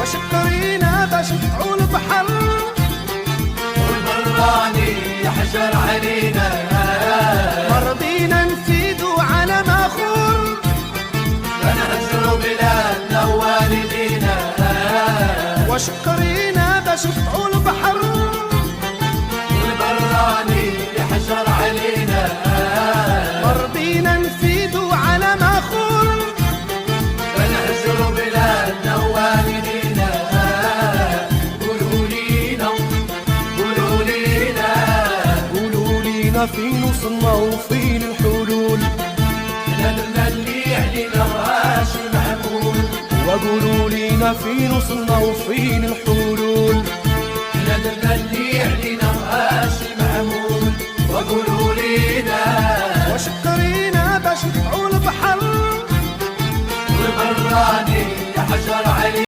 وشكرينا باش نقطعوا البحر، والبراني يحجر علينا، ما رضينا نفيدوا على ماخور، فنهجروا بلادنا ووالدينا. وشكرينا باش نقطعوا البحر، والبراني يحجر علينا، ما رضينا نفيدوا على ماخور، فنهجروا بلادنا ووالدينا. قولوا لينا قولوا لينا قولوا لينا فين وصلنا وفين الحلول، بلادنا اللي علينا ماهاش معمول. وقولوا لينا فين وصلنا وفين الحلول، بلادنا اللي علينا ماهاش معمول. وقولوا لينا وشكرينا باش نقطعوا البحر، والبراني يحجر علينا.